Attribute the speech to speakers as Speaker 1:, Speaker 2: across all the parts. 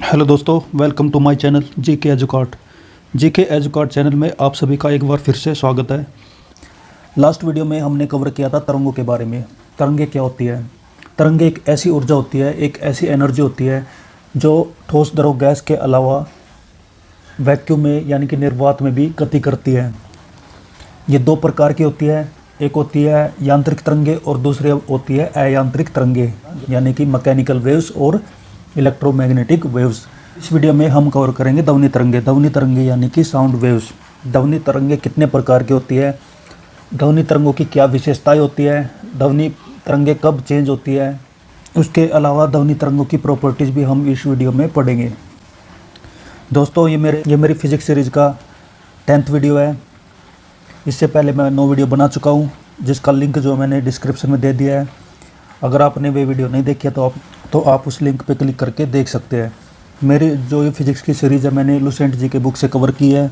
Speaker 1: Hello दोस्तों, welcome to my channel GK Educart. GK Educart channel में आप सभी का एक बार फिर से स्वागत है। लास्ट वीडियो में हमने कवर किया था तरंगों के बारे में। तरंगे क्या होती है? तरंगे एक ऐसी ऊर्जा होती है, एक ऐसी एनर्जी होती है जो ठोस द्रव गैस के अलावा वैक्यूम में यानी कि निर्वात में भी गति करती है। ये दो प्रकार की होती है, एक होती है यांत्रिक तरंगे और दूसरी होती है अयांत्रिक तरंगे यानी कि मैकेनिकल वेव्स और इलेक्ट्रोमैग्नेटिक वेव्स। इस वीडियो में हम कवर करेंगे ध्वनि तरंगे। ध्वनि तरंगे यानी कि साउंड वेव्स। ध्वनि तरंगे कितने प्रकार की होती है, ध्वनि तरंगों की क्या विशेषताएं होती है, ध्वनि तरंगे कब चेंज होती है, उसके अलावा ध्वनि तरंगों की प्रॉपर्टीज़ भी हम इस वीडियो में पढ़ेंगे। दोस्तों, ये मेरी फिजिक्स सीरीज़ का 10th वीडियो है। इससे पहले मैं 9 वीडियो बना चुका हूँ, जिसका लिंक जो मैंने डिस्क्रिप्शन में दे दिया है। अगर आपने वे वीडियो नहीं देखी है तो आप उस लिंक पे क्लिक करके देख सकते हैं। मेरी जो ये फिजिक्स की सीरीज़ है मैंने लुसेंट जी के बुक से कवर की है।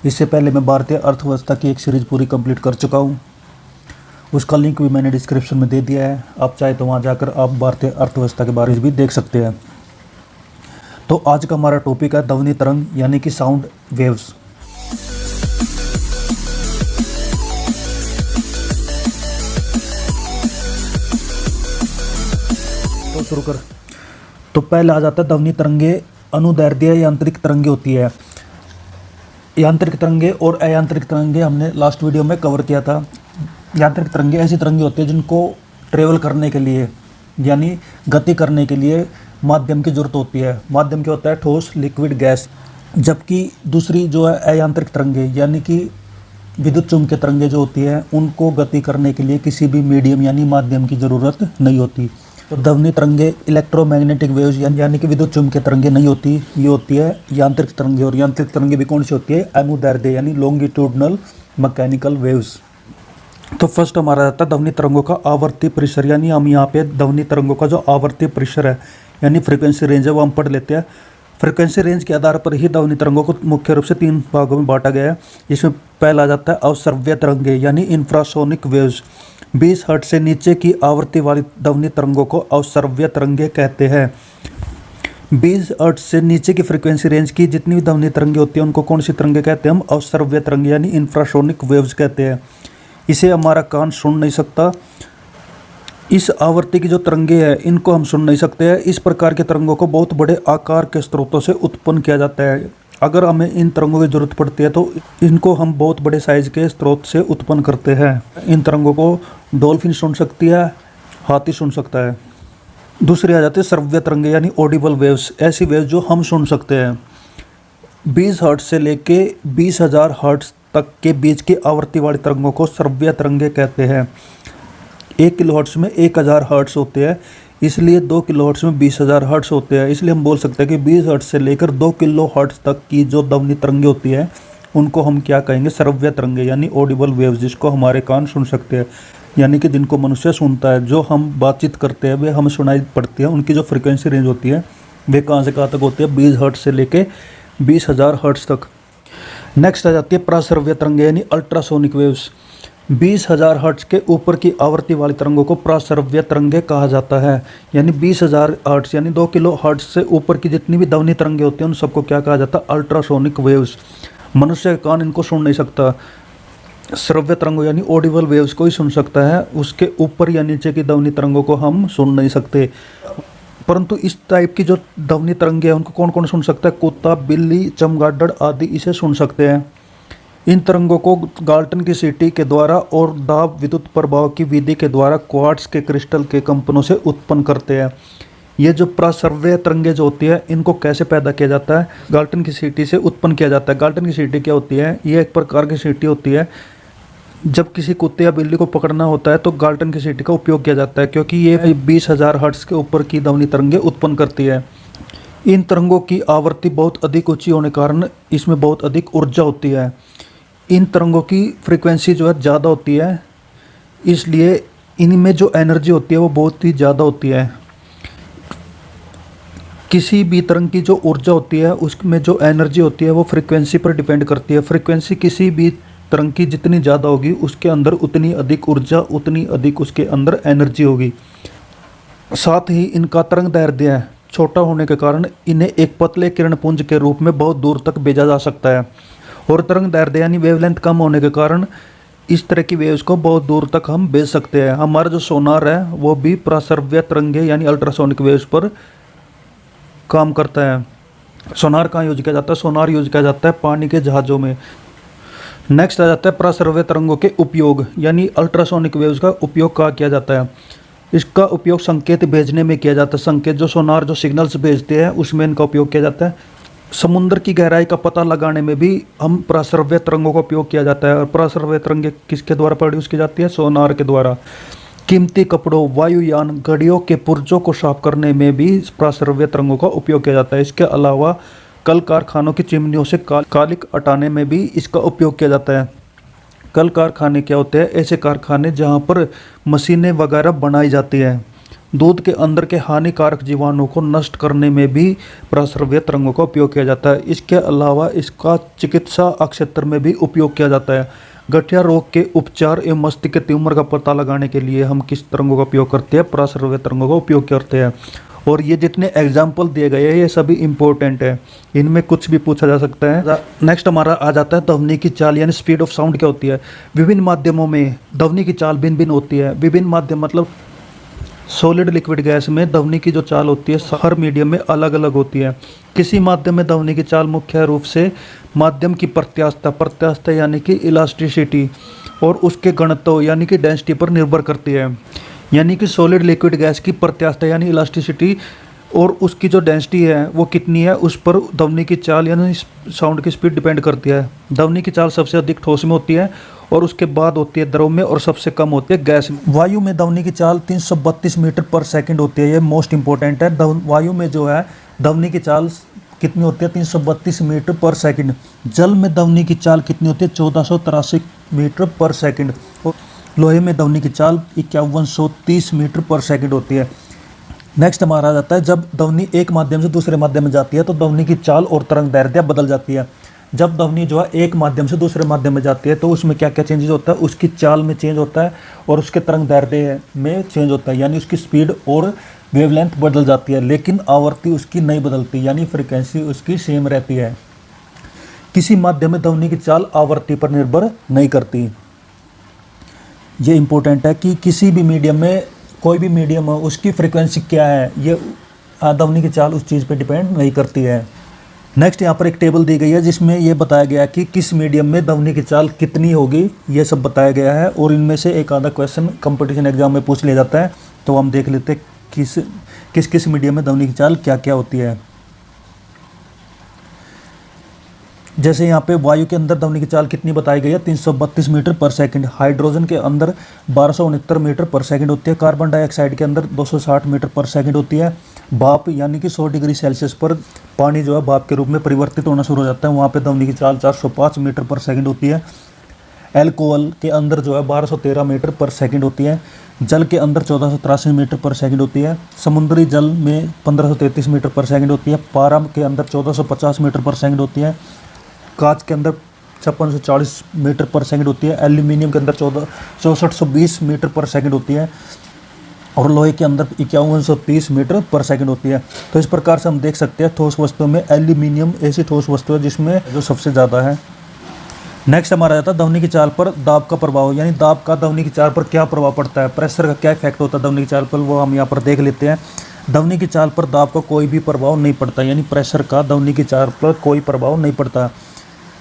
Speaker 1: इससे पहले मैं भारतीय अर्थव्यवस्था की एक सीरीज़ पूरी कंप्लीट कर चुका हूँ, उसका लिंक भी मैंने डिस्क्रिप्शन में दे दिया है। आप चाहे तो वहाँ जाकर आप भारतीय अर्थव्यवस्था के बारे में भी देख सकते हैं। तो आज का हमारा टॉपिक है ध्वनि तरंग यानी कि साउंड वेव्स। तो शुरू कर। तो पहले आ जाता है ध्वनि तरंगे अनुदैर्ध्य यांत्रिक तरंगे होती है। यांत्रिक तरंगे और अयांत्रिक तरंगे हमने लास्ट वीडियो में कवर किया था। यांत्रिक तरंगे ऐसी तरंगे होती है जिनको ट्रेवल करने के लिए यानी गति करने के लिए माध्यम की जरूरत होती है। माध्यम क्या होता है? ठोस, लिक्विड, गैस। जबकि दूसरी जो है अयांत्रिक तरंगे यानी कि विद्युत चुम्बकीय तरंगे जो होती है उनको गति करने के लिए किसी भी मीडियम यानी माध्यम की ज़रूरत नहीं होती। तो ध्वनि तरंगे इलेक्ट्रोमैग्नेटिक वेव्स यानी कि विद्युत चुम्बकीय तरंगे नहीं होती, ये होती है यांत्रिक तरंगे। और यांत्रिक तरंगे भी कौन सी होती है? अनुदैर्ध्य यानी लॉन्गिट्यूडनल मैकेनिकल वेव्स। तो फर्स्ट हमारा आता है ध्वनि तरंगों का आवर्ती परिसर, यानी हम यहाँ पे ध्वनि तरंगों का जो आवर्ती परिसर है यानी फ्रीक्वेंसी रेंज है वो हम पढ़ लेते हैं। फ्रीक्वेंसी रेंज के आधार पर ही ध्वनि तरंगों को मुख्य रूप से 3 भागों में बांटा गया है। इसमें पहला आ जाता है अवश्रव्य तरंगे यानी इंफ्रासोनिक वेव्स। 20 हर्ट्ज से नीचे की आवृत्ति वाली ध्वनि तरंगों को अवश्रव्य तरंगे कहते हैं। 20 हर्ट्ज से नीचे की फ्रीक्वेंसी रेंज की जितनी भी ध्वनि तरंगे होती हैं उनको कौन सी तरंगे कहते हैं? हम अवश्रव्य तरंगे यानी इंफ्रासोनिक वेव्स कहते हैं। इसे हमारा कान सुन नहीं सकता। इस आवृत्ति की जो तरंगे हैं इनको हम सुन नहीं सकते हैं। इस प्रकार के तरंगों को बहुत बड़े आकार के स्रोतों से उत्पन्न किया जाता है। अगर हमें इन तरंगों की जरूरत पड़ती है तो इनको हम बहुत बड़े साइज के स्रोत से उत्पन्न करते हैं। इन तरंगों को डॉल्फिन सुन सकती है, हाथी सुन सकता है। दूसरी आ जाती है श्रव्य तरंगे यानी ऑडिबल वेव्स। ऐसी वेव्स जो हम सुन सकते हैं। 20 हर्ट्ज से लेके 20,000 हर्ट्ज तक के बीच की आवृत्ति वाली तरंगों को श्रव्य तरंगे कहते हैं। 1 किलोहर्ट्ज में 1000 हर्ट्ज होते हैं, इसलिए 2 किलोहर्ट्ज में 20,000 हर्ट्ज होते हैं। इसलिए हम बोल सकते हैं कि 20 हर्ट्ज से लेकर 2 किलोहर्ट्ज तक की जो ध्वनि तरंगे होती है उनको हम क्या कहेंगे? श्रव्य तरंगे यानी ऑडिबल वेव्स, जिसको हमारे कान सुन सकते हैं यानी कि जिनको मनुष्य सुनता है। जो हम बातचीत करते हैं वे हमें सुनाई पड़ती है। उनकी जो फ्रिक्वेंसी रेंज होती है वे कहाँ से कहाँ तक होती है? 20 हर्ट्ज से लेकर 20,000 हर्ट्ज तक। नेक्स्ट आ जाती है प्राश्रव्य तरंगे यानी अल्ट्रासोनिक वेव्स। 20,000 हर्ट्ज के ऊपर की आवृत्ति वाली तरंगों को प्राश्रव्य तरंगे कहा जाता है। यानी 20,000 हर्ट्ज यानी 2 किलो हर्ट्ज से ऊपर की जितनी भी ध्वनि तरंगे होती हैं उन सबको क्या कहा जाता है? Ultrasonic waves. मनुष्य का कान इनको सुन नहीं सकता। श्रव्य तरंगों यानी ऑडिबल वेव्स को ही सुन सकता है, उसके ऊपर या नीचे की ध्वनि तरंगों को हम सुन नहीं सकते। परंतु इस टाइप की जो ध्वनि तरंगे हैं उनको कौन कौन सुन सकता है? कुत्ता, बिल्ली, चमगादड़ आदि इसे सुन सकते हैं। इन तरंगों को गाल्टन की सीटी के द्वारा और दाब विद्युत प्रभाव की विधि के द्वारा क्वार्ट्ज के क्रिस्टल के कंपनों से उत्पन्न करते हैं। ये जो प्राश्रव्य तरंगे जो होती है इनको कैसे पैदा किया जाता है? गाल्टन की सीटी से उत्पन्न किया जाता है। गाल्टन की सीटी क्या होती है? ये एक प्रकार की सीटी होती है। जब किसी कुत्ते या बिल्ली को पकड़ना होता है तो गाल्टन की सीटी का उपयोग किया जाता है, क्योंकि ये 20,000 हर्ट्ज के ऊपर की ध्वनि तरंगे उत्पन्न करती है। इन तरंगों की आवृत्ति बहुत अधिक ऊंची होने के कारण इसमें बहुत अधिक ऊर्जा होती है। इन तरंगों की फ्रीक्वेंसी जो है ज़्यादा होती है, इसलिए इनमें जो एनर्जी होती है वो बहुत ही ज़्यादा होती है। किसी भी तरंग की जो ऊर्जा होती है उसमें जो एनर्जी होती है वो फ्रीक्वेंसी पर डिपेंड करती है। फ्रीक्वेंसी किसी भी तरंग की जितनी ज़्यादा होगी उसके अंदर उतनी अधिक ऊर्जा, उतनी अधिक उसके अंदर एनर्जी होगी। साथ ही इनका तरंग दैर्ध्य छोटा होने के कारण इन्हें एक पतले किरणपुंज के रूप में बहुत दूर तक भेजा जा सकता है। और तरंग दैर्ध्य यानी वेवलेंथ कम होने के कारण इस तरह की वेव्स को बहुत दूर तक हम भेज सकते हैं। हमारा जो सोनार है वो भी प्रसर्व्य तरंगे यानी अल्ट्रासोनिक वेव्स पर काम करता है। सोनार कहाँ यूज किया जाता है? सोनार यूज किया जाता है पानी के जहाज़ों में। नेक्स्ट आ जाता है प्रसर्व्य तरंगों के उपयोग, यानी अल्ट्रासोनिक वेव्स का उपयोग कहाँ किया जाता है? इसका उपयोग संकेत भेजने में किया जाता है। संकेत जो सोनार जो सिग्नल्स भेजते हैं उसमें इनका उपयोग किया जाता है। समुद्र की गहराई का पता लगाने में भी हम प्रसर्व्य तरंगों का उपयोग किया जाता है। और प्रसर्व्य तरंगें किसके द्वारा प्रोड्यूस की जाती है? सोनार के द्वारा। कीमती कपड़ों, वायुयान, घड़ियों के पुर्जों को साफ करने में भी प्रसर्व्य तरंगों का उपयोग किया जाता है। इसके अलावा कल कारखानों की चिमनियों से कालिक हटाने में भी इसका उपयोग किया जाता है। कल कारखाने क्या होते हैं? ऐसे कारखाने जहाँ पर मशीनें वगैरह बनाई जाती हैं। दूध के अंदर के हानिकारक जीवाणुओं को नष्ट करने में भी प्रसर्व्य तरंगों का उपयोग किया जाता है। इसके अलावा इसका चिकित्सा क्षेत्र में भी उपयोग किया जाता है। गठिया रोग के उपचार एवं मस्तिष्क के ट्यूमर का पता लगाने के लिए हम किस तरंगों का उपयोग करते हैं? प्रसर्व्य तरंगों का उपयोग करते हैं। और ये जितने एग्जाम्पल दिए गए हैं ये सभी इंपॉर्टेंट है, इनमें कुछ भी पूछा जा सकता है। नेक्स्ट हमारा आ जाता है ध्वनि की चाल यानी स्पीड ऑफ साउंड क्या होती है। विभिन्न माध्यमों में ध्वनि की चाल भिन्न भिन्न होती है। विभिन्न माध्यम मतलब सॉलिड लिक्विड गैस में ध्वनि की जो चाल होती है हर मीडियम में अलग अलग होती है। किसी माध्यम में ध्वनि की चाल मुख्य रूप से माध्यम की प्रत्यास्थता यानी कि इलास्टिसिटी और उसके घनत्व यानी कि डेंसिटी पर निर्भर करती है। यानी कि सॉलिड लिक्विड गैस की प्रत्यास्थता यानी इलास्टिसिटी और उसकी जो डेंसिटी है वो कितनी है उस पर ध्वनि की चाल यानी साउंड की स्पीड डिपेंड करती है। ध्वनि की चाल सबसे अधिक ठोस में होती है और उसके बाद होती है द्रव में और सबसे कम होती है गैस में। वायु में ध्वनि की चाल 332 मीटर पर सेकंड होती है। ये मोस्ट इंपॉर्टेंट है। वायु में जो है ध्वनि की चाल कितनी होती है? 332 मीटर पर सेकंड। जल में ध्वनि की चाल कितनी होती है? 1483 मीटर पर सेकंड। और लोहे में ध्वनि की चाल 5130 मीटर पर सेकंड होती है। नेक्स्ट हमारा आ जाता है जब ध्वनि एक माध्यम से दूसरे माध्यम में जाती है तो ध्वनि की चाल और तरंग दैर्ध्य बदल जाती है। जब ध्वनि जो है एक माध्यम से दूसरे माध्यम में जाती है तो उसमें क्या क्या चेंजेस होता है? उसकी चाल में चेंज होता है और उसके तरंग दैर्ध्य में चेंज होता है, यानी उसकी स्पीड और वेवलेंथ बदल जाती है, लेकिन आवृत्ति उसकी नहीं बदलती, यानी फ्रीक्वेंसी उसकी सेम रहती है। किसी माध्यम में ध्वनि की चाल आवृत्ति पर निर्भर नहीं करती। ये इंपॉर्टेंट है कि किसी भी मीडियम में कोई भी मीडियम हो उसकी फ्रीक्वेंसी क्या है, ये ध्वनि की चाल उस चीज़ पे डिपेंड नहीं करती है। नेक्स्ट यहाँ पर एक टेबल दी गई है जिसमें ये बताया गया है कि किस मीडियम में ध्वनि की चाल कितनी होगी, ये सब बताया गया है। और इनमें से एक आधा क्वेश्चन कंपटीशन एग्जाम में पूछ लिया जाता है, तो हम देख लेते हैं किस किस मीडियम में ध्वनि की चाल क्या क्या होती है। जैसे यहाँ पे वायु के अंदर ध्वनि की चाल कितनी बताई गई है? 332 मीटर पर सेकंड। हाइड्रोजन के अंदर 1269 मीटर पर सेकंड होती है। कार्बन डाइऑक्साइड के अंदर 260 मीटर पर सेकंड होती है। भाप यानी कि 100 डिग्री सेल्सियस पर पानी जो है भाप के रूप में परिवर्तित होना शुरू हो जाता है, वहाँ पे ध्वनि की चाल 405 मीटर पर सेकंड होती है। एल्कोहल के अंदर जो है 1213 मीटर पर सेकंड होती है। जल के अंदर 1483 मीटर पर सेकंड होती है। समुद्री जल में 1533 मीटर पर सेकंड होती है। पारा के अंदर 1450 मीटर पर सेकंड होती है। कांच के अंदर 5640 मीटर पर सेकंड होती है। एल्यूमिनियम के अंदर 6420 मीटर पर सेकंड होती है और लोहे के अंदर 5130 मीटर पर सेकंड होती है। तो इस प्रकार से हम देख सकते हैं ठोस वस्तुओं में एल्यूमिनियम ऐसी ठोस वस्तु है जिसमें जो सबसे ज़्यादा है। नेक्स्ट हमारा जाता है ध्वनि की चाल पर दाब का प्रभाव, यानी दाब का ध्वनि की चाल पर क्या प्रभाव पड़ता है, प्रेशर का क्या इफेक्ट होता है ध्वनि की चाल पर, वो हम यहाँ पर देख लेते हैं। ध्वनि की चाल पर दाब का कोई भी प्रभाव नहीं पड़ता, यानी प्रेशर का ध्वनि की चाल पर कोई प्रभाव नहीं पड़ता।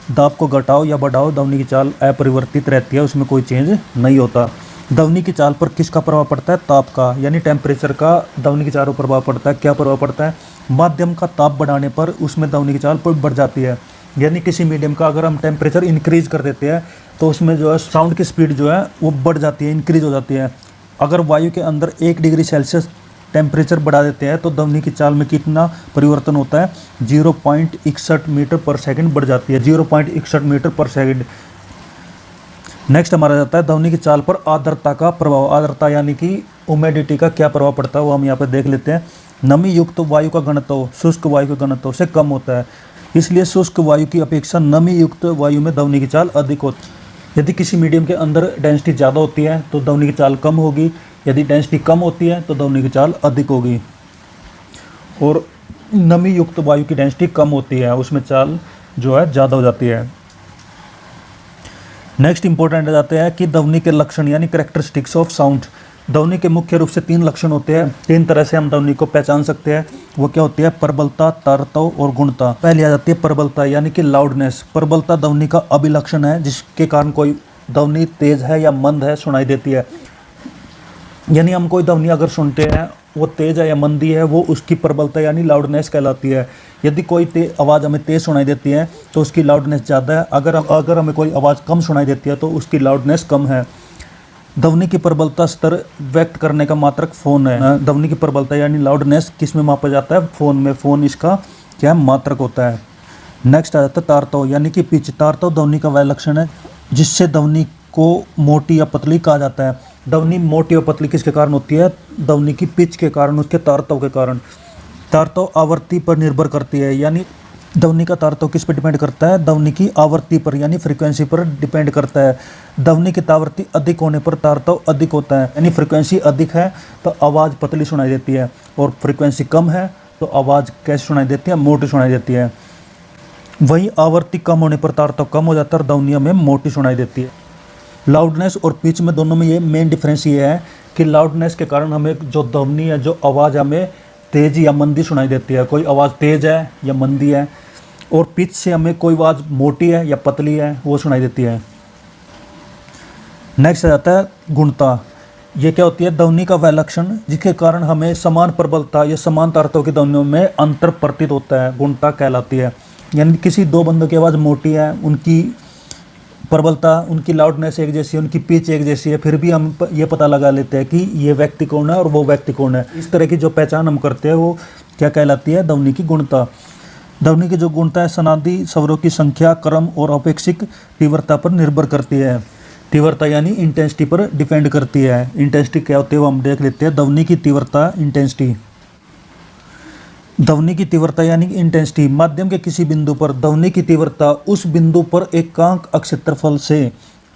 Speaker 1: दाब को घटाओ या बढ़ाओ ध्वनि की चाल अपरिवर्तित रहती है, उसमें कोई चेंज नहीं होता। ध्वनि की चाल पर किसका प्रभाव पड़ता है? ताप का, यानी टेम्परेचर का ध्वनि की चाल पर प्रभाव पड़ता है। क्या प्रभाव पड़ता है? माध्यम का ताप बढ़ाने पर उसमें ध्वनि की चाल बढ़ जाती है। यानी किसी मीडियम का अगर हम टेम्परेचर इंक्रीज कर देते हैं तो उसमें जो है साउंड की स्पीड जो है वो बढ़ जाती है, इंक्रीज हो जाती है। अगर वायु के अंदर 1 डिग्री सेल्सियस टेम्परेचर बढ़ा देते हैं तो ध्वनि की चाल में कितना परिवर्तन होता है? 0.61 मीटर पर सेकंड बढ़ जाती है, 0.61 मीटर पर सेकंड। नेक्स्ट हमारा जाता है ध्वनि की चाल पर आर्द्रता का प्रभाव। आर्द्रता यानी कि ह्यूमिडिटी का क्या प्रभाव पड़ता है वो हम यहाँ पर देख लेते हैं। नमी युक्त वायु का घनत्व शुष्क वायु के घनत्व से कम होता है, इसलिए शुष्क वायु की अपेक्षा नमी युक्त वायु में ध्वनि की चाल अधिक होती है। यदि किसी मीडियम के अंदर डेंसिटी ज़्यादा होती है तो ध्वनि की चाल कम होगी, यदि डेंसिटी कम होती है तो ध्वनि की चाल अधिक होगी। और नमी युक्त वायु की डेंसिटी कम होती है, उसमें चाल जो है ज़्यादा हो जाती है। नेक्स्ट इंपॉर्टेंट आ जाते हैं कि ध्वनि के लक्षण यानी कैरेक्टरिस्टिक्स ऑफ साउंड। ध्वनि के मुख्य रूप से 3 लक्षण होते हैं। 3 तरह से हम ध्वनि को पहचान सकते हैं। वो क्या होती है? प्रबलता, तारतव और गुणता। पहले आ जाती है प्रबलता यानी कि लाउडनेस। प्रबलता ध्वनि का अभिलक्षण है जिसके कारण कोई ध्वनि तेज है या मंद है सुनाई देती है। यानी हम कोई ध्वनि अगर सुनते हैं वो तेज है या मंदी है, वो उसकी प्रबलता यानी लाउडनेस कहलाती है। यदि कोई आवाज़ हमें तेज सुनाई देती है तो उसकी लाउडनेस ज़्यादा है। अगर हमें कोई आवाज़ कम सुनाई देती है तो उसकी लाउडनेस कम है। ध्वनि की प्रबलता स्तर व्यक्त करने का मात्रक फोन है। ध्वनि की प्रबलता यानी लाउडनेस किस में मापा जाता है? फोन में। फोन इसका क्या मात्रक होता है। नेक्स्ट आ जाता है तारतव यानी कि पिच। तारतव ध्वनि का वह लक्षण है जिससे ध्वनि को मोटी या पतली कहा जाता है। ध्वनि मोटी और पतली किसके कारण होती है? ध्वनि की पिच के कारण, उसके तारतव के कारण। तारतव आवृत्ति पर निर्भर करती है, यानी ध्वनि का तारतव किस पर डिपेंड करता है? ध्वनि की आवृत्ति पर यानी फ्रीक्वेंसी पर डिपेंड करता है। ध्वनि की आवृत्ति अधिक होने पर तारतव अधिक होता है, यानी फ्रीक्वेंसी अधिक है तो आवाज़ पतली सुनाई देती है, और फ्रीक्वेंसी कम है तो आवाज़ कैसे सुनाई देती है? मोटी सुनाई देती है। वहीं आवृत्ति कम होने पर तारतव कम हो जाता है और ध्वनि हमें मोटी सुनाई देती है। लाउडनेस और पिच में दोनों में ये मेन डिफरेंस ये है कि लाउडनेस के कारण हमें जो ध्वनि है, जो आवाज़ हमें तेज या मंदी सुनाई देती है, कोई आवाज़ तेज है या मंदी है, और पिच से हमें कोई आवाज़ मोटी है या पतली है वो सुनाई देती है। नेक्स्ट आ जाता है गुणता। ये क्या होती है? ध्वनि का वह लक्षण जिसके कारण हमें समान प्रबलता या समान तारतव की ध्वनियों में अंतर प्रतीत होता है, गुणता कहलाती है। यानी किसी दो बंदों की आवाज़ मोटी है, उनकी प्रबलता, उनकी लाउडनेस एक जैसी है, उनकी पिच एक जैसी है, फिर भी हम ये पता लगा लेते हैं कि ये व्यक्ति कौन है और वो व्यक्ति कौन है। इस तरह की जो पहचान हम करते हैं वो क्या कहलाती है? ध्वनि की गुणता। ध्वनि की जो गुणता है सनादी स्वरों की संख्या, क्रम और अपेक्षिक तीव्रता पर निर्भर करती है। तीव्रता यानी इंटेंसिटी पर डिपेंड करती है। इंटेंसिटी क्या होती है वो हम देख लेते हैं। ध्वनि की तीव्रता, इंटेंसिटी। ध्वनि की तीव्रता यानी इंटेंसिटी। माध्यम के किसी बिंदु पर ध्वनि की तीव्रता उस बिंदु पर एकांक अक्षेत्रफल से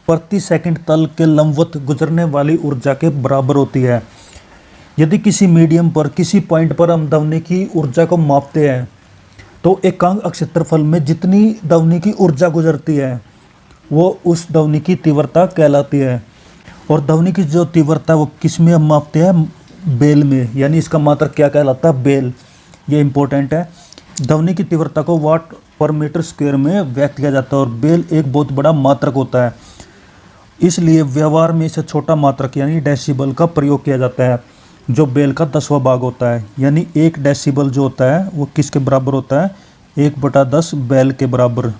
Speaker 1: प्रति सेकंड तल के लंबवत गुजरने वाली ऊर्जा के बराबर होती है। यदि किसी मीडियम पर, किसी पॉइंट पर हम ध्वनि की ऊर्जा को मापते हैं तो एकांक अक्षेत्रफल में जितनी ध्वनि की ऊर्जा गुजरती है वो उस ध्वनि की तीव्रता कहलाती है। और ध्वनि की जो तीव्रता वो किस में हम मापते हैं? बेल में। यानी इसका मात्रक क्या कहलाता है? बेल। ये इंपॉर्टेंट है। ध्वनि की तीव्रता को वाट पर मीटर स्क्वायर में व्यक्त किया जाता है और बेल एक बहुत बड़ा मात्रक होता है। इसलिए व्यवहार में इसे छोटा मात्रक यानी डेसिबल का प्रयोग किया जाता है, जो बेल का 10वां भाग होता है। यानी 1 डेसिबल जो होता है वो किसके बराबर होता है? 1/10 बेल के बराबर।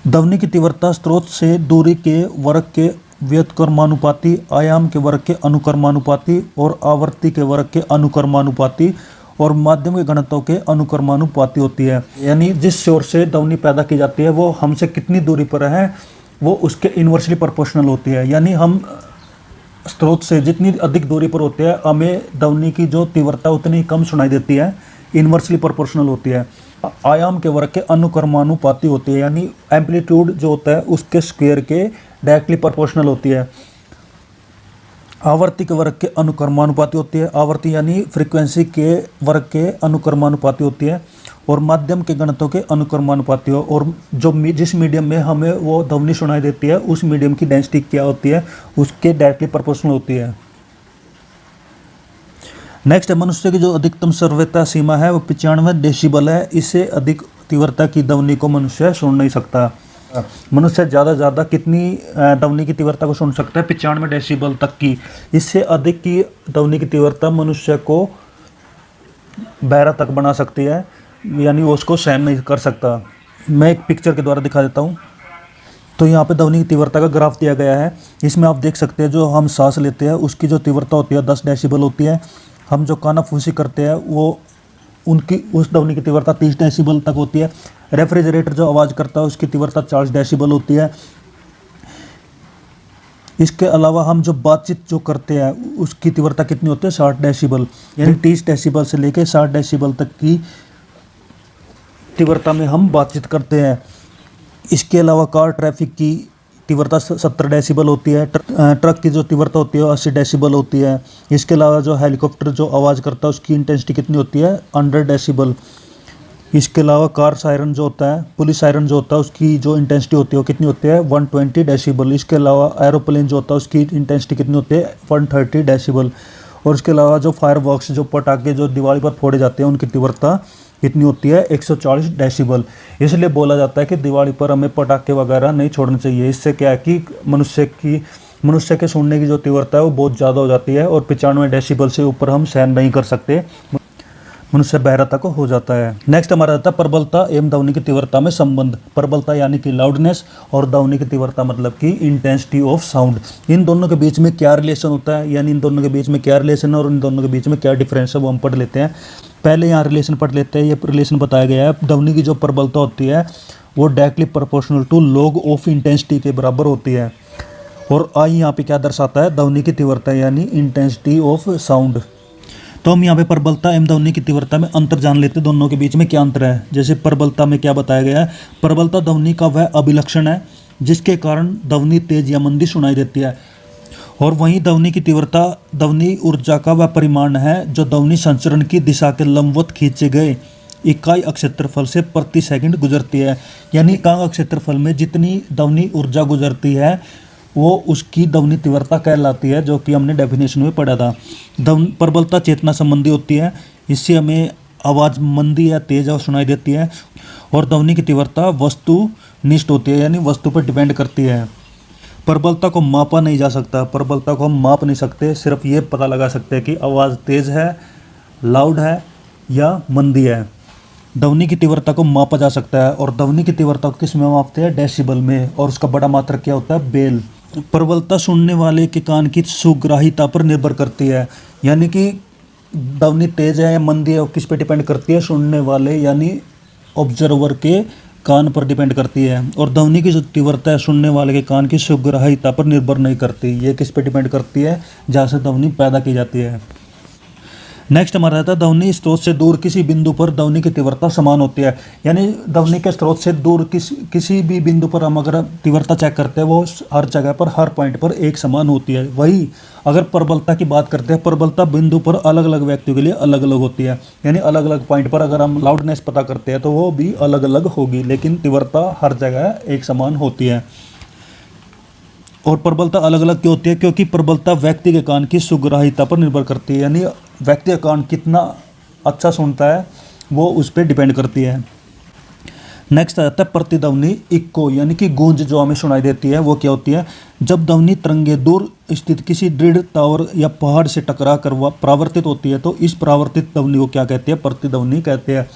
Speaker 1: ध्वनि की तीव्रता स्रोत से दूरी के वर्ग के व्युत्क्रमानुपाती, आयाम के वर्ग के अनुक्रमानुपाती और आवृत्ति के वर्ग के अनुक्रमानुपाती और माध्यम के घनत्व के अनुक्रमानुपाती होती है। यानी जिस शोर से ध्वनि पैदा की जाती है वो हमसे कितनी दूरी पर है वो उसके इन्वर्सली प्रोपोर्शनल होती है। यानी हम स्रोत से जितनी अधिक दूरी पर होते हैं हमें ध्वनि की जो तीव्रता उतनी कम सुनाई देती है, इन्वर्सली प्रोपोर्शनल होती है। आयाम के वर्ग के अनुक्रमानुपाती होती है, यानी एम्पलीट्यूड जो होता है उसके स्क्वायर के डायरेक्टली प्रोपोर्शनल होती है। आवर्ती के वर्ग के अनुक्रमानुपाती होती है। आवर्ती यानी फ्रीक्वेंसी के वर्ग के अनुक्रमानुपाती होती है और माध्यम के घनत्व के अनुक्रमानुपाती हो। और जो जिस मीडियम में हमें वो ध्वनि सुनाई देती है उस मीडियम की डेंसिटी क्या होती है? उसके डायरेक्टली प्रोपोर्शनल होती है। नेक्स्ट है मनुष्य की जो अधिकतम श्रव्यता सीमा है वो 95 डेसिबल है। इससे अधिक तीव्रता की ध्वनि को मनुष्य सुन नहीं सकता। मनुष्य ज़्यादा कितनी ध्वनि की तीव्रता को सुन सकता है? 95 डेसिबल तक की। इससे अधिक की ध्वनि की तीव्रता मनुष्य को बहरा तक बना सकती है, यानी वो उसको सहन नहीं कर सकता। मैं एक पिक्चर के द्वारा दिखा देता हूँ। तो यहाँ पे ध्वनि की तीव्रता का ग्राफ दिया गया है। इसमें आप देख सकते हैं जो हम सांस लेते हैं उसकी जो तीव्रता होती है 10 डेसिबल होती है। हम जो कानाफूसी करते हैं वो उनकी उस ध्वनि की तीव्रता 30 डेसिबल तक होती है। रेफ्रिजरेटर जो आवाज़ करता है उसकी तीव्रता 40 डेसिबल होती है। इसके अलावा हम जो बातचीत जो करते हैं उसकी तीव्रता कितनी होती है? 60 डेसिबल। यानी 30 डेसिबल से लेकर 60 डेसिबल तक की तीव्रता में हम बातचीत करते हैं। इसके अलावा कार ट्रैफिक की तीव्रता 70 डेसिबल होती है। ट्रक की जो तीव्रता होती है 80 डेसिबल होती है। इसके अलावा जो हेलीकॉप्टर जो आवाज़ करता है उसकी इंटेंसिटी कितनी होती है 100 डेसिबल। इसके अलावा कार सायरन जो होता है, पुलिस सायरन जो होता है, उसकी जो इंटेंसिटी होती है वो कितनी होती है 120 डेसिबल। इसके अलावा एरोप्लेन जो होता है उसकी इंटेंसिटी कितनी होती है 130 डेसिबल। और इसके अलावा जो फायरवर्क्स जो पटाखे जो दिवाली पर फोड़े जाते हैं उनकी तीव्रता कितनी होती है 140 डेसिबल। इसलिए बोला जाता है कि दिवाली पर हमें पटाखे वगैरह नहीं छोड़ने चाहिए। इससे क्या है कि मनुष्य के सुनने की जो तीव्रता है वो बहुत ज़्यादा हो जाती है और 95 डेसिबल से ऊपर हम सहन नहीं कर सकते, मनुष्य बहरा तक हो जाता है। नेक्स्ट हमारा आता है प्रबलता एवं ध्वनि की तीव्रता में संबंध। प्रबलता यानी कि लाउडनेस और ध्वनि की तीव्रता मतलब कि इंटेंसिटी ऑफ साउंड। इन दोनों के बीच में क्या रिलेशन होता है, यानी इन दोनों के बीच में क्या रिलेशन है और इन दोनों के बीच में क्या डिफरेंस है वो हम पढ़ लेते हैं। पहले यहाँ रिलेशन पढ़ लेते हैं। ये रिलेशन बताया गया है, ध्वनि की जो प्रबलता होती है वो directly proportional to log of intensity के बराबर होती है। और आई यहाँ पे क्या दर्शाता है, ध्वनि की तीव्रता यानी इंटेंसिटी ऑफ साउंड। तो हम यहाँ पे प्रबलता एवं ध्वनि की तीव्रता में अंतर जान लेते हैं, दोनों के बीच में क्या अंतर है। जैसे प्रबलता में क्या बताया गया है, प्रबलता ध्वनि का वह अभिलक्षण है जिसके कारण ध्वनि तेज या मंदी सुनाई देती है। और वहीं ध्वनि की तीव्रता ध्वनि ऊर्जा का वह परिमाण है जो ध्वनि संचरण की दिशा के लंबवत खींचे गए इकाई क्षेत्रफल से प्रति सेकंड गुजरती है। यानी इकाई क्षेत्रफल में जितनी ध्वनि ऊर्जा गुजरती है वो उसकी ध्वनि तीव्रता कहलाती है, जो कि हमने डेफिनेशन में पढ़ा था। प्रबलता चेतना संबंधी होती है, इससे हमें आवाज़ मंदी या तेज सुनाई देती है। और ध्वनि की तीव्रता वस्तुनिष्ठ होती है, यानी वस्तु पर डिपेंड करती है। प्रबलता को मापा नहीं जा सकता, प्रबलता को हम माप नहीं सकते, सिर्फ ये पता लगा सकते हैं कि आवाज़ तेज़ है, लाउड है या मंदी है। ध्वनि की तीव्रता को मापा जा सकता है और ध्वनि की तीव्रता को किस में मापते हैं, डेसिबल में। और उसका बड़ा मात्रक क्या होता है, बेल। प्रबलता सुनने वाले के कान की सुग्राहिता पर निर्भर करती है, यानी कि ध्वनि तेज है या मंदी है किस पे डिपेंड करती है, सुनने वाले यानी ऑब्जर्वर के कान पर डिपेंड करती है। और ध्वनि की जो तीव्रता है सुनने वाले के कान की सुग्राहिता पर निर्भर नहीं करती, ये किस पे डिपेंड करती है, जहाँ से ध्वनि पैदा की जाती है। नेक्स्ट हमारा रहता है ध्वनि स्रोत से दूर किसी बिंदु पर ध्वनि की तीव्रता समान होती है। यानी ध्वनि के स्रोत से दूर किसी भी बिंदु पर हम अगर तीव्रता चेक करते हैं वो हर जगह पर हर पॉइंट पर एक समान होती है। वही अगर प्रबलता की बात करते हैं, प्रबलता बिंदु पर अलग अलग व्यक्तियों के लिए अलग अलग होती है। यानी अलग अलग पॉइंट पर अगर हम लाउडनेस पता करते हैं तो वो भी अलग अलग होगी, लेकिन तीव्रता हर जगह एक समान होती है। और प्रबलता अलग अलग क्यों होती है, क्योंकि प्रबलता व्यक्ति के कान की सुग्राहिता पर निर्भर करती है, यानी व्यक्ति का कान कितना अच्छा सुनता है वो उस पर डिपेंड करती है। नेक्स्ट आ जाता है प्रतिध्वनि इक्को, यानी कि गूंज जो हमें सुनाई देती है वो क्या होती है, जब ध्वनि तरंगे दूर स्थित किसी दृढ़ टावर या पहाड़ से टकरा कर परावर्तित होती है तो इस परावर्तित ध्वनि को क्या कहते हैं, प्रतिध्वनि कहते हैं।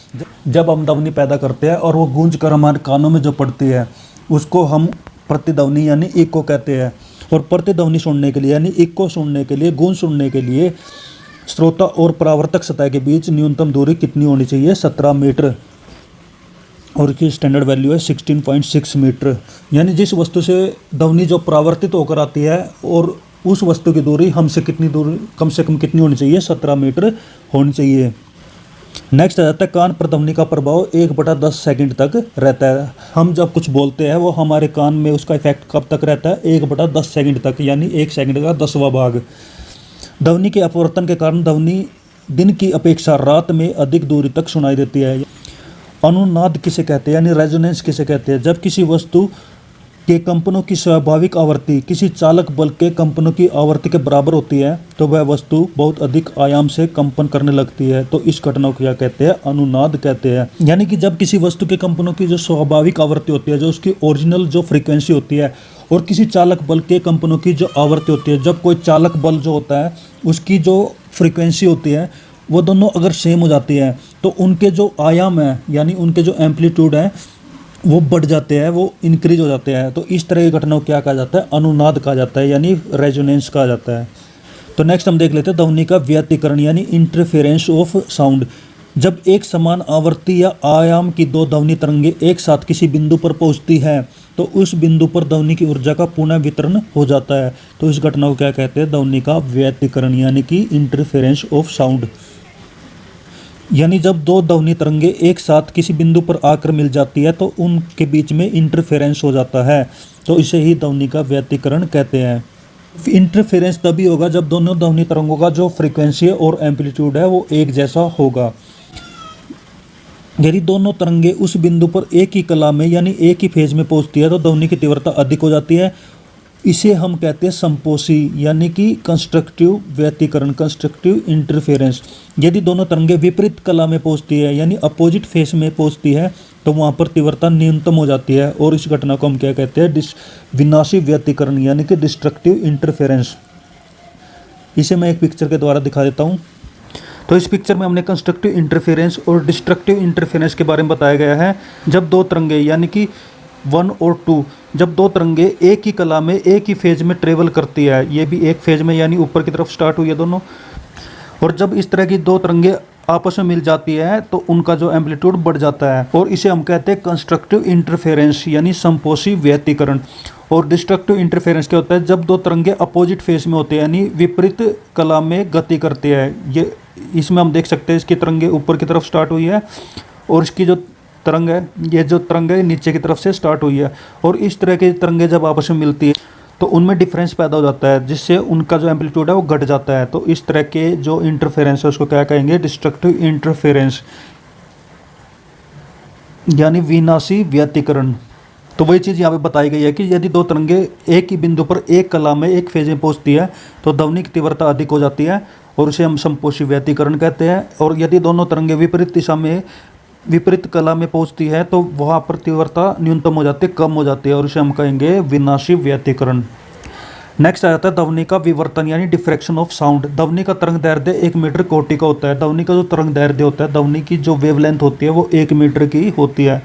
Speaker 1: जब हम ध्वनि पैदा करते हैं और वो गूंज कर हमारे कानों में जो पड़ती है उसको हम प्रतिध्वनि यानी इक्को कहते हैं। और प्रतिध्वनि सुनने के लिए यानी इक्को सुनने के लिए, गूंज सुनने के लिए श्रोता और परावर्तक सतह के बीच न्यूनतम दूरी कितनी होनी चाहिए, 17 मीटर। और इसकी स्टैंडर्ड वैल्यू है 16.6 मीटर। यानी जिस वस्तु से ध्वनि जो परावर्तित होकर आती है और उस वस्तु की दूरी हमसे कितनी दूर, कम से कम कितनी होनी चाहिए, 17 मीटर होनी चाहिए। नेक्स्ट आ जाता है कान पर ध्वनि का प्रभाव 1/10 सेकंड तक रहता है। हम जब कुछ बोलते हैं वो हमारे कान में उसका इफेक्ट कब तक रहता है, 1/10 सेकंड तक, यानी 1 सेकंड का 10वां भाग। ध्वनि के अपवर्तन के कारण ध्वनि दिन की अपेक्षा रात में अधिक दूरी तक सुनाई देती है। अनुनाद किसे कहते हैं, यानी रेजोनेंस किसे कहते हैं, जब किसी वस्तु के कंपनों की स्वाभाविक आवृत्ति किसी चालक बल के कंपनों की आवृत्ति के बराबर होती है तो वह वस्तु बहुत अधिक आयाम से कंपन करने लगती है, तो इस घटना को क्या कहते हैं, अनुनाद कहते हैं। यानी कि जब किसी वस्तु के कंपनों की जो स्वाभाविक आवृत्ति होती है, जो उसकी ओरिजिनल जो फ्रीक्वेंसी होती है, और किसी चालक बल के कंपनों की जो आवृत्ति होती है, जब कोई चालक बल जो होता है उसकी जो फ्रीक्वेंसी होती है वो दोनों अगर सेम हो जाती है तो उनके जो आयाम है यानी उनके जो एम्पलीट्यूड है वो बढ़ जाते हैं, वो इंक्रीज हो जाते हैं। तो इस तरह की घटना को क्या कहा जाता है, अनुनाद कहा जाता है, यानी रेजोनेंस कहा जाता है। तो नेक्स्ट हम देख लेते हैं ध्वनि का व्यतिकरण यानी इंटरफेरेंस ऑफ साउंड। जब एक समान आवृत्ति या आयाम की दो ध्वनि तरंगे एक साथ किसी बिंदु पर पहुंचती है तो उस बिंदु पर ध्वनि की ऊर्जा का पुनः वितरण हो जाता है। तो इस घटना को क्या कहते हैं, ध्वनि का व्यतिकरण यानी कि इंटरफेरेंस ऑफ साउंड। यानी जब दो ध्वनि तरंगे एक साथ किसी बिंदु पर आकर मिल जाती है तो उनके बीच में इंटरफेरेंस हो जाता है, तो इसे ही ध्वनि का व्यतिकरण कहते हैं। इंटरफेरेंस तभी होगा जब दोनों ध्वनि तरंगों का जो फ्रीक्वेंसी और एम्पलीट्यूड है वो एक जैसा होगा। यदि दोनों तरंगे उस बिंदु पर एक ही कला में यानी एक ही फेज में पहुंचती है तो ध्वनि की तीव्रता अधिक हो जाती है। इसे हम कहते हैं संपोषी यानी कि कंस्ट्रक्टिव व्यतिकरण, कंस्ट्रक्टिव इंटरफेरेंस। यदि दोनों तरंगे विपरीत कला में पहुंचती है यानी अपोजिट फेस में पहुंचती है तो वहाँ पर तीव्रता न्यूनतम हो जाती है और इस घटना को हम क्या कहते हैं, विनाशी व्यतिकरण यानी कि डिस्ट्रक्टिव इंटरफेरेंस। इसे मैं एक पिक्चर के द्वारा दिखा देता हूँ। तो इस पिक्चर में हमने कंस्ट्रक्टिव इंटरफेरेंस और डिस्ट्रक्टिव इंटरफेरेंस के बारे में बताया गया है। जब दो तरंगे यानी कि 1 और 2, जब दो तरंगे एक ही कला में एक ही फेज में ट्रेवल करती है, ये भी एक फेज में यानी ऊपर की तरफ स्टार्ट हुई है दोनों, और जब इस तरह की दो तरंगे आपस में मिल जाती है तो उनका जो एम्पलीट्यूड बढ़ जाता है और इसे हम कहते हैं कंस्ट्रक्टिव इंटरफेरेंस यानी संपोषी व्यतिकरण। और डिस्ट्रक्टिव इंटरफेरेंस क्या होता है, जब दो तरंगे अपोजिट फेज में होते हैं यानी विपरीत कला में गति करते हैं। ये इसमें हम देख सकते हैं इसकी तरंगे ऊपर की तरफ स्टार्ट हुई है और इसकी जो तरंग है, ये जो तरंग है नीचे की तरफ से स्टार्ट हुई है, और इस तरह की तरंगे जब आपस में मिलती है तो उनमें डिफरेंस पैदा हो जाता है जिससे उनका जो एम्पलीट्यूड है वो घट जाता है। तो इस तरह के जो इंटरफेरेंस है उसको क्या कहेंगे, डिस्ट्रक्टिव इंटरफेरेंस यानी विनाशी व्यतिकरण। तो वही चीज़ यहाँ पे बताई गई है कि यदि दो तरंगे एक ही बिंदु पर एक कला में एक फेज में पहुँचती है तो ध्वनि की तीव्रता अधिक हो जाती है और उसे हम संपोषी व्यतिकरण कहते हैं। और यदि दोनों तरंगे विपरीत दिशा में विपरीत कला में पहुंचती है तो वहाँ पर तीव्रता न्यूनतम हो जाती है, कम हो जाती है और उसे हम कहेंगे विनाशी व्यतिकरण। नेक्स्ट आ जाता है ध्वनि का विवर्तन यानी डिफ्रैक्शन ऑफ साउंड। ध्वनि का तरंग दैर्ध्य 1 मीटर कोटि का होता है। ध्वनि का जो तरंग दैर्ध्य होता है, ध्वनि की जो वेवलेंथ होती है वो 1 मीटर की होती है।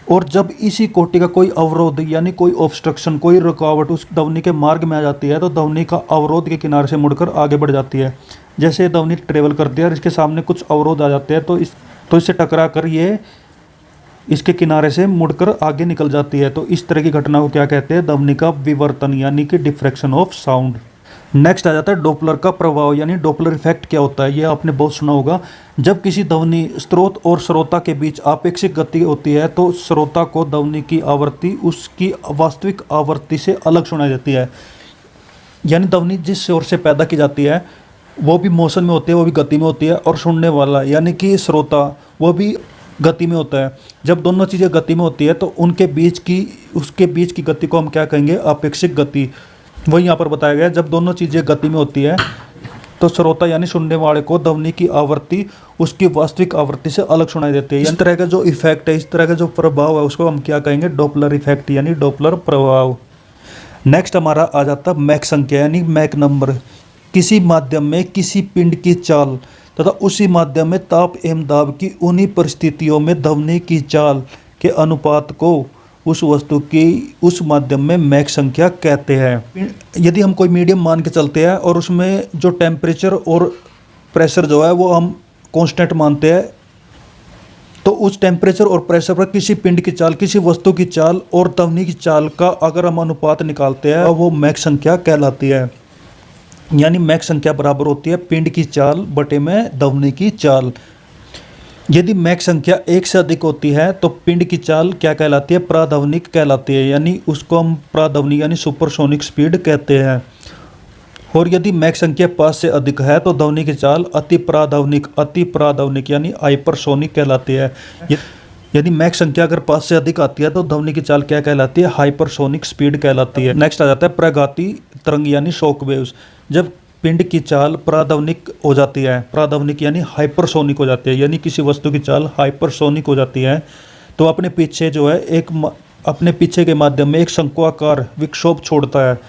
Speaker 1: और जब इसी कोटि का कोई अवरोध यानी कोई ऑब्स्ट्रक्शन, कोई रुकावट उस ध्वनि के मार्ग में आ जाती है तो ध्वनि का अवरोध के किनारे से मुड़कर आगे बढ़ जाती है। जैसे ध्वनि ट्रेवल करती है और इसके सामने कुछ अवरोध आ जाते हैं तो इससे टकरा कर ये इसके किनारे से मुड़कर आगे निकल जाती है। तो इस तरह की घटना को क्या कहते हैं, ध्वनि का विवर्तन यानी कि डिफ्रैक्शन ऑफ साउंड। नेक्स्ट आ जाता है डॉपलर का प्रभाव यानी डॉपलर इफेक्ट क्या होता है, ये आपने बहुत सुना होगा। जब किसी ध्वनि स्रोत और श्रोता के बीच आपेक्षिक गति होती है तो श्रोता को ध्वनि की आवृत्ति उसकी वास्तविक आवृत्ति से अलग सुनाई देती है। यानी ध्वनि जिस शोर से पैदा की जाती है वो भी मोशन में होती है, वो भी गति में होती है, और सुनने वाला यानी कि श्रोता वो भी गति में होता है। जब दोनों चीज़ें गति में होती है तो उसके बीच की गति को हम क्या कहेंगे, अपेक्षिक गति। वही यहाँ पर बताया गया है, जब दोनों चीज़ें गति में होती है तो श्रोता यानी सुनने वाले को ध्वनि की आवृत्ति उसकी वास्तविक आवृत्ति से अलग सुनाई देती है। इस तरह का जो इफेक्ट है, इस तरह का जो प्रभाव है उसको हम क्या कहेंगे, डॉपलर इफेक्ट यानी डॉपलर प्रभाव। नेक्स्ट हमारा आ जाता है मैक संख्या यानी मैक नंबर। किसी माध्यम में किसी पिंड की चाल तथा उसी माध्यम में ताप एवं दाब की उन्हीं परिस्थितियों में ध्वनि की चाल के अनुपात को उस वस्तु की उस माध्यम में मैक संख्या कहते हैं। यदि हम कोई मीडियम मान के चलते हैं और उसमें जो टेम्परेचर और प्रेशर जो है वो हम कांस्टेंट मानते हैं, तो उस टेम्परेचर और प्रेशर पर किसी पिंड की चाल, किसी वस्तु की चाल और ध्वनि की चाल का अगर हम अनुपात निकालते हैं वो मैक संख्या कहलाती है। यानी मैक संख्या बराबर होती है पिंड की चाल बटे में ध्वनि की चाल। यदि मैक संख्या 1 से अधिक होती है तो पिंड की चाल क्या कहलाती है, प्राध्वनिक कहलाती है। यानी उसको हम प्राध्वनिक यानी सुपरसोनिक स्पीड कहते हैं। और यदि मैक संख्या 5 से अधिक है तो ध्वनि की चाल अति प्राध्वनिक यानी हाइपरसोनिक कहलाती है। यदि मैक संख्या अगर 5 से अधिक आती है तो ध्वनि की चाल क्या कहलाती है, हाइपरसोनिक स्पीड कहलाती है। नेक्स्ट आ जाता है प्रघाती तरंग यानी शॉक वेव्स। जब पिंड की चाल प्राध्वनिक हो जाती है, प्राध्वनिक यानी हाइपरसोनिक हो जाती है, यानी किसी वस्तु की चाल हाइपरसोनिक हो जाती है तो अपने पीछे जो है अपने पीछे के माध्यम में एक शंकुआकार विक्षोभ छोड़ता है।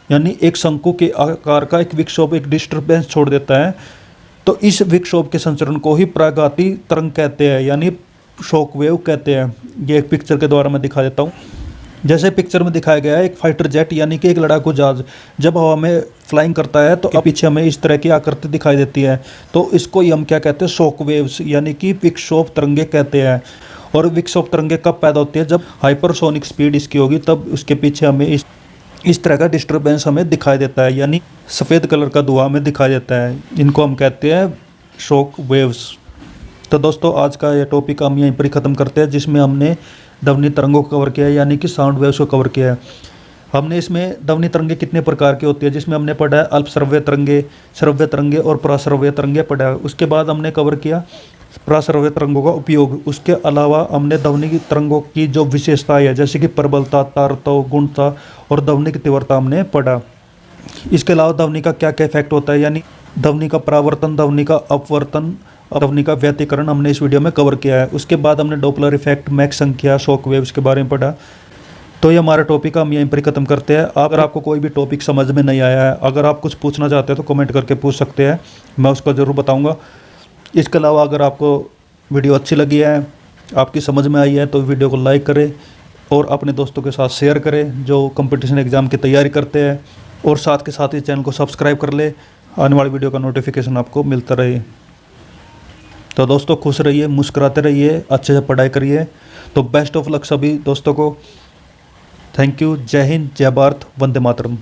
Speaker 1: यानी एक शंकु के आकार का एक विक्षोभ, एक डिस्टर्बेंस छोड़ देता है। तो इस विक्षोभ के संचरण को ही प्राघाती तरंग कहते हैं यानी शॉक वेव कहते हैं। ये एक पिक्चर के द्वारा मैं दिखा देता हूँ। जैसे पिक्चर में दिखाया गया है, एक फाइटर जेट यानी कि एक लड़ाकू जहाज जब हवा में फ्लाइंग करता है तो पीछे हमें इस तरह की आकृति दिखाई देती है। तो इसको ही हम क्या कहते हैं, शॉक वेव्स यानी कि विक्षोभ तरंगे कहते हैं। और विक्षोभ तरंगे कब पैदा होती है, जब हाइपरसोनिक स्पीड इसकी होगी, तब उसके पीछे हमें इस तरह का डिस्टर्बेंस हमें दिखाई देता है, यानी सफ़ेद कलर का धुआं हमें दिखाई देता है। इनको हम कहते हैं शॉक वेव्स। तो दोस्तों आज का ये टॉपिक हम यहीं पर ही ख़त्म करते हैं, जिसमें हमने ध्वनि तरंगों को कवर किया है, यानी कि साउंड वेव्स को कवर किया है। हमने इसमें ध्वनि तरंगे कितने प्रकार की होती है, जिसमें हमने पढ़ा है अल्प श्रव्य तरंगे, श्रव्य तरंगे और प्राश्रव्य तरंगे पढ़ा है। उसके बाद हमने कवर किया प्राश्रव्य तरंगों का उपयोग। उसके अलावा हमने ध्वनि की तरंगों की जो विशेषताएं है, जैसे कि प्रबलता, तारता, गुणता और ध्वनि की तीव्रता हमने पढ़ा। इसके अलावा ध्वनि का क्या क्या इफेक्ट होता है, यानी ध्वनि का परावर्तन, ध्वनि का अपवर्तन, ध्वनि का व्यतिकरण हमने इस वीडियो में कवर किया है। उसके बाद हमने डॉपलर इफेक्ट, मैक संख्या, शॉक वेव्स के बारे में पढ़ा। तो ये हमारा टॉपिक हम यहीं पर ख़त्म करते हैं। अगर आपको कोई भी टॉपिक समझ में नहीं आया है, अगर आप कुछ पूछना चाहते हैं तो कमेंट करके पूछ सकते हैं, मैं उसको ज़रूर बताऊंगा। इसके अलावा अगर आपको वीडियो अच्छी लगी है, आपकी समझ में आई है, तो वीडियो को लाइक करें और अपने दोस्तों के साथ शेयर करें जो कंपटीशन एग्ज़ाम की तैयारी करते हैं, और साथ के साथ ही चैनल को सब्सक्राइब कर ले, आने वाली वीडियो का नोटिफिकेशन आपको मिलता रहे। तो दोस्तों खुश रहिए, मुस्कुराते रहिए, अच्छे से पढ़ाई करिए। तो बेस्ट ऑफ लक सभी दोस्तों को। Thank you. जय हिंद, जय भारत, वंदे मातरम।